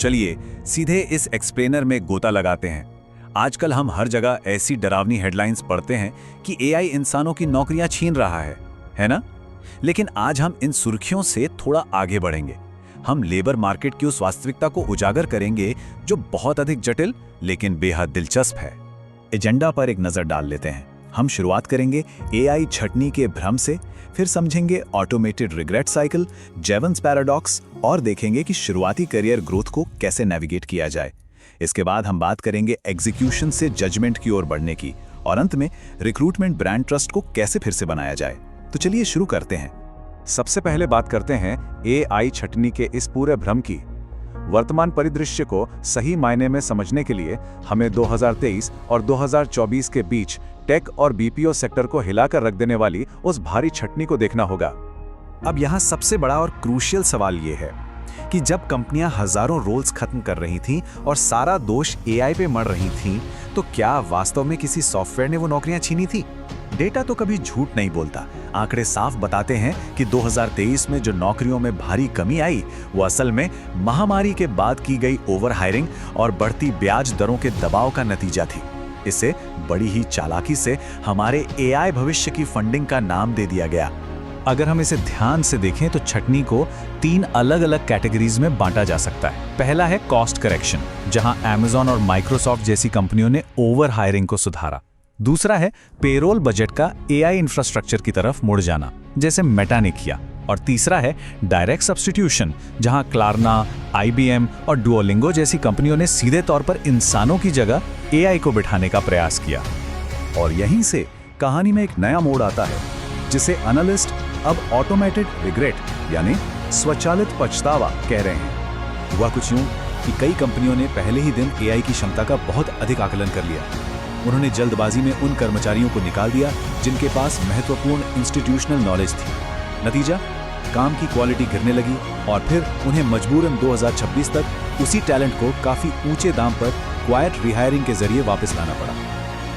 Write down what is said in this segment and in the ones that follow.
चलिए सीधे इस एक्सप्लेनर में गोता लगाते हैं। आजकल हम हर जगह ऐसी डरावनी हेडलाइंस पढ़ते हैं कि एआई इंसानों की नौकरियां छीन रहा है ना? लेकिन आज हम इन सुर्खियों से थोड़ा आगे बढ़ेंगे। हम लेबर मार्केट की उस वास्तविकता को उजागर करेंगे जो बहुत अधिक जटिल लेकिन बेहद दिलचस्प है। एजेंडा पर एक नजर डाल लेते हैं। हम शुरुआत करेंगे एआई छटनी के भ्रम से, फिर समझेंगे ऑटोमेटेड रिग्रेट साइकिल, जेवंस पैराडॉक्स और देखेंगे कि शुरुआती करियर ग्रोथ को कैसे नेविगेट किया जाए। इसके बाद हम बात करेंगे एग्जीक्यूशन से जजमेंट की ओर बढ़ने की, और अंत में रिक्रूटमेंट ब्रांड ट्रस्ट को कैसे फिर से बनाया जाए। तो चलिए शुरू करते हैं। सबसे पहले बात करते हैं एआई छटनी के इस पूरे भ्रम की। वर्तमान परिदृश्य को सही मायने में समझने के लिए हमें 2023 और 2024 के बीच टेक और बीपीओ सेक्टर को हिलाकर रख देने वाली उस भारी छटनी को देखना होगा। अब यहाँ सबसे बड़ा और क्रूशियल सवाल ये है कि जब कंपनियां हजारों रोल्स खत्म कर रही थीं और सारा दोष एआई पे मढ़ रही थीं, तो क्या वास्तव में किसी सॉफ्टवेयर ने वो नौकरियां छीनी थी? डेटा तो कभी झूठ नहीं बोलता। आंकड़े साफ बताते हैं कि 2023 में जो नौकरियों में भारी कमी आई, वो असल में महामारी के बाद की गई ओवर हायरिंग और बढ़ती ब्याज दरों के दबाव का नतीजा थी। इसे बड़ी ही चालाकी से हमारे एआई भविष्य की फंडिंग का नाम दे दिया गया। अगर हम इसे ध्यान से देखें तो छटनी को 3 अलग-अलग कैटेगरीज में बांटा जा सकता है। पहला है कॉस्ट करेक्शन, जहां अमेज़न और माइक्रोसॉफ्ट जैसी कंपनियों ने ओवर हायरिंग को सुधारा। दूसरा है पेरोल बजट का एआई इंफ्रास्ट्रक्चर की तरफ मुड़ जाना, जैसे मेटा ने किया। और तीसरा है डायरेक्ट सब्स्टिट्यूशन, जहां क्लारना, आईबीएम और डुओलिंगो जैसी कंपनियों ने सीधे तौर पर इंसानों की जगह एआई को बिठाने का प्रयास किया। और यहीं से कहानी में एक नया मोड़ आता है, जिसे एनालिस्ट अब ऑटोमेटेड रिग्रेट यानी स्वचालित पछतावा कह रहे हैं। हुआ कुछ यूं कि कई कंपनियों ने पहले ही दिन एआई की क्षमता का बहुत अधिक आकलन कर लिया। उन्होंने जल्दबाजी में उन कर्मचारियों को निकाल दिया जिनके पास महत्वपूर्ण इंस्टीट्यूशनल नॉलेज थी। नतीजा, काम की क्वालिटी गिरने लगी और फिर उन्हें मजबूरन 2026 तक उसी टैलेंट को काफी ऊंचे दाम पर क्वाइट रिहायरिंग के जरिए वापस लाना पड़ा।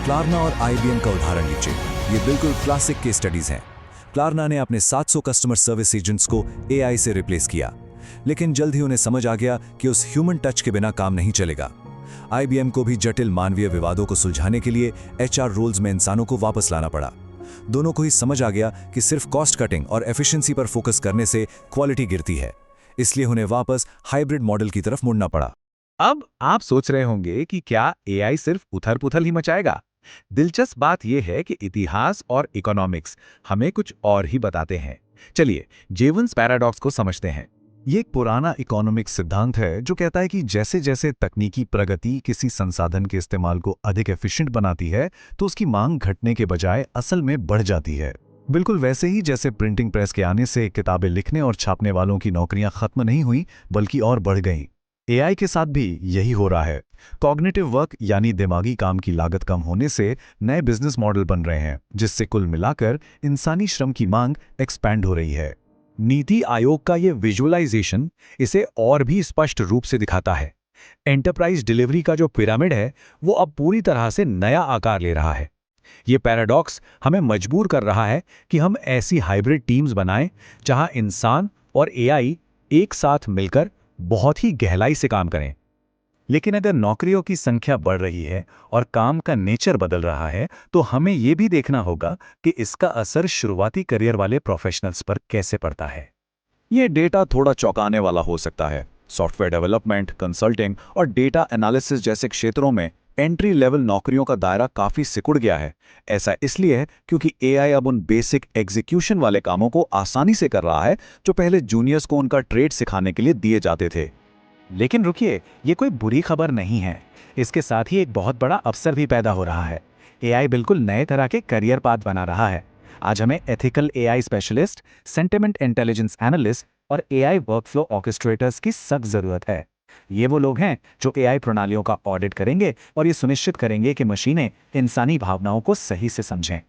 क्लारना और आईबीएम का उदाहरण लीजिए। ये बिल्कुल क्लासिक केस स्टडीज हैं। क्लारना ने अपने 700 कस्टमर सर्विस एजेंट्स को एआई से रिप्लेस किया, लेकिन जल्द ही उन्हें समझ आ गया कि उस ह्यूमन टच के बिना काम नहीं चलेगा। आईबीएम को भी जटिल मानवीय विवादों को सुलझाने के लिए एचआर रोल्स में इंसानों को वापस लाना पड़ा। दोनों को ही समझ आ गया कि सिर्फ कॉस्ट कटिंग और एफिशिएंसी पर फोकस करने से क्वालिटी गिरती है, इसलिए उन्हें वापस हाइब्रिड मॉडल की तरफ मुड़ना पड़ा। अब आप सोच रहे होंगे कि क्या एआई सिर्फ उथल-पुथल ही मचाएगा? दिलचस्प बात यह है कि इतिहास और इकोनॉमिक्स हमें कुछ और ही बताते हैं। चलिए जेवंस पैराडॉक्स को समझते हैं। ये एक पुराना इकोनॉमिक्स सिद्धांत है जो कहता है कि जैसे जैसे तकनीकी प्रगति किसी संसाधन के इस्तेमाल को अधिक एफिशिएंट बनाती है, तो उसकी मांग घटने के बजाय असल में बढ़ जाती है। बिल्कुल वैसे ही जैसे प्रिंटिंग प्रेस के आने से किताबें लिखने और छापने वालों की नौकरियां खत्म नहीं हुई, बल्कि और बढ़ गईं। एआई के साथ भी यही हो रहा है। कॉग्निटिव वर्क यानी दिमागी काम की लागत कम होने से नए बिजनेस मॉडल बन रहे हैं, जिससे कुल मिलाकर इंसानी श्रम की मांग एक्सपैंड हो रही है। नीति आयोग का ये विजुअलाइजेशन इसे और भी स्पष्ट रूप से दिखाता है। एंटरप्राइज डिलीवरी का जो पिरामिड है, वो अब पूरी तरह से नया आकार ले रहा है। ये पैराडॉक्स हमें मजबूर कर रहा है कि हम ऐसी हाइब्रिड टीम्स बनाएं जहां इंसान और एआई एक साथ मिलकर बहुत ही गहराई से काम करें। लेकिन अगर नौकरियों की संख्या बढ़ रही है और काम का नेचर बदल रहा है, तो हमें यह भी देखना होगा कि इसका असर शुरुआती करियर वाले प्रोफेशनल्स पर कैसे पड़ता है। ये डेटा थोड़ा चौंकाने वाला हो सकता है। सॉफ्टवेयर डेवलपमेंट, कंसल्टिंग और डेटा एनालिसिस जैसे क्षेत्रों में एंट्री लेवल नौकरियों का दायरा काफी सिकुड़ गया है। ऐसा इसलिए है क्योंकि एआई अब उन बेसिक एग्जीक्यूशन वाले कामों को आसानी से कर रहा है जो पहले जूनियर्स को उनका ट्रेड सिखाने के लिए दिए जाते थे। लेकिन रुकिए, ये कोई बुरी खबर नहीं है। इसके साथ ही एक बहुत बड़ा अवसर भी पैदा हो रहा है। एआई बिल्कुल नए तरह के करियर पाथ बना रहा है। आज हमें ethical AI specialist, sentiment intelligence analyst और एआई वर्कफ्लो ऑर्केस्ट्रेटर्स की सख्त जरूरत है। ये वो लोग हैं जो एआई प्रणालियों का ऑडिट करेंगे और ये सुनिश्चित करेंगे कि मशीनें इंसानी भावनाओं को सही से समझें।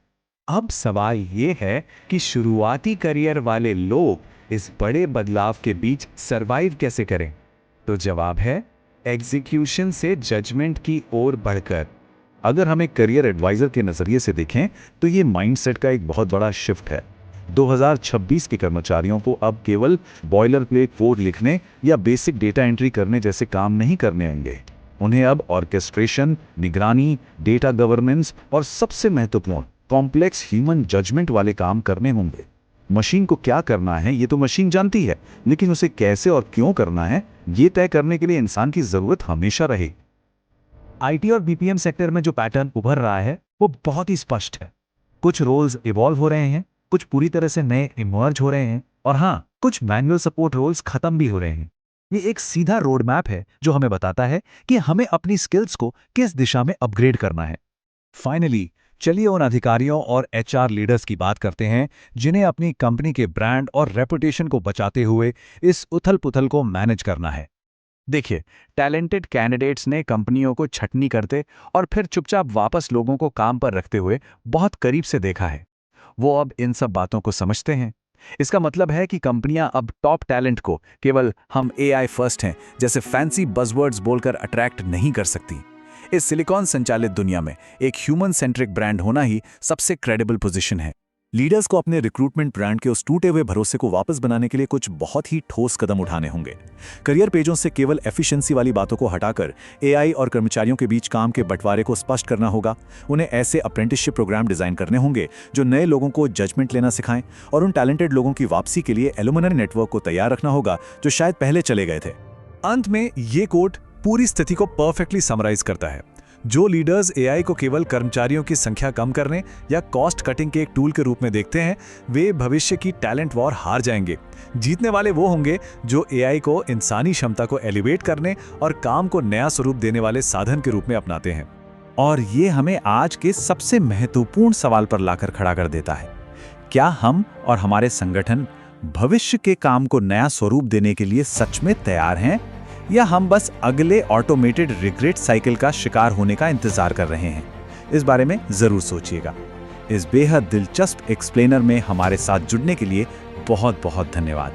अब सवाल ये है कि शुरुआती करियर वाले लोग इस बड़े बदलाव के बीच सरवाइव कैसे करें? तो जवाब है एग्जीक्यूशन से जजमेंट की ओर बढ़कर। अगर हम एक करियर एडवाइजर के नजरिए से देखें तो ये माइंडसेट का एक बहुत बड़ा शिफ्ट है। 2026 के कर्मचारियों को अब केवल बॉयलर प्लेट कोड लिखने या बेसिक डेटा एंट्री करने जैसे काम नहीं करने होंगे। उन्हें अब ऑर्केस्ट्रेशन, निगरानी, डेटा गवर्नेंस और सबसे महत्वपूर्ण कॉम्प्लेक्स ह्यूमन जजमेंट वाले काम करने होंगे। मशीन को क्या करना है ये तो मशीन जानती है, लेकिन उसे कैसे और क्यों करना है ये तय करने के लिए इंसान की जरूरत हमेशा रहे। आईटी और बीपीएम सेक्टर में जो पैटर्न उभर रहा है वो बहुत ही स्पष्ट है। कुछ रोल्स इवॉल्व हो रहे हैं, कुछ पूरी तरह से नए इमर्ज हो रहे हैं, और हाँ, कुछ मैनुअल सपोर्ट रोल्स खत्म भी हो रहे हैं। ये एक सीधा रोड मैप है जो हमें बताता है कि हमें अपनी स्किल्स को किस दिशा में अपग्रेड करना है। फाइनली, चलिए उन अधिकारियों और एचआर लीडर्स की बात करते हैं जिन्हें अपनी कंपनी के ब्रांड और रेपुटेशन को बचाते हुए इस उथल-पुथल को मैनेज करना है। देखिए, टैलेंटेड कैंडिडेट्स ने कंपनियों को छटनी करते और फिर चुपचाप वापस लोगों को काम पर रखते हुए बहुत करीब से देखा है। वो अब इन सब बातों को समझते हैं। इसका मतलब है कि कंपनियां अब टॉप टैलेंट को केवल हम AI फर्स्ट हैं जैसे फैंसी बज़वर्ड्स बोलकर अट्रैक्ट नहीं कर सकती। इस सिलिकॉन संचालित दुनिया में एक ह्यूमन सेंट्रिक ब्रांड होना ही सबसे क्रेडिबल पोजीशन है। लीडर्स को अपने रिक्रूटमेंट ब्रांड के उस टूटे हुए भरोसे को वापस बनाने के लिए कुछ बहुत ही ठोस कदम उठाने होंगे। करियर पेजों से केवल एफिशिएंसी वाली बातों को हटाकर AI और कर्मचारियों के बीच काम के बंटवारे को स्पष्ट करना होगा। उन्हें ऐसे अप्रेंटिसशिप प्रोग्राम डिजाइन करने होंगे जो नए लोगों को जजमेंट लेना सिखाएं, और उन टैलेंटेड लोगों की वापसी के लिए एलुमनी नेटवर्क को तैयार रखना होगा जो शायद पहले चले गए थे। अंत में ये कोट पूरी स्थिति को परफेक्टली समराइज करता है। जो लीडर्स AI को केवल कर्मचारियों की संख्या कम करने या कॉस्ट कटिंग के एक टूल के रूप में देखते हैं, वे भविष्य की टैलेंट वॉर हार जाएंगे। जीतने वाले वो होंगे जो AI को इंसानी क्षमता को एलिवेट करने और काम को नया स्वरूप देने वाले साधन के रूप में अपनाते हैं। और ये हमें आज के सबसे महत्वपूर्ण सवाल पर लाकर खड़ा कर देता है, क्या हम और हमारे संगठन भविष्य के काम को नया स्वरूप देने के लिए सच में तैयार हैं, या हम बस अगले ऑटोमेटेड रिग्रेट साइकिल का शिकार होने का इंतजार कर रहे हैं? इस बारे में जरूर सोचिएगा। इस बेहद दिलचस्प एक्सप्लेनर में हमारे साथ जुड़ने के लिए बहुत बहुत धन्यवाद।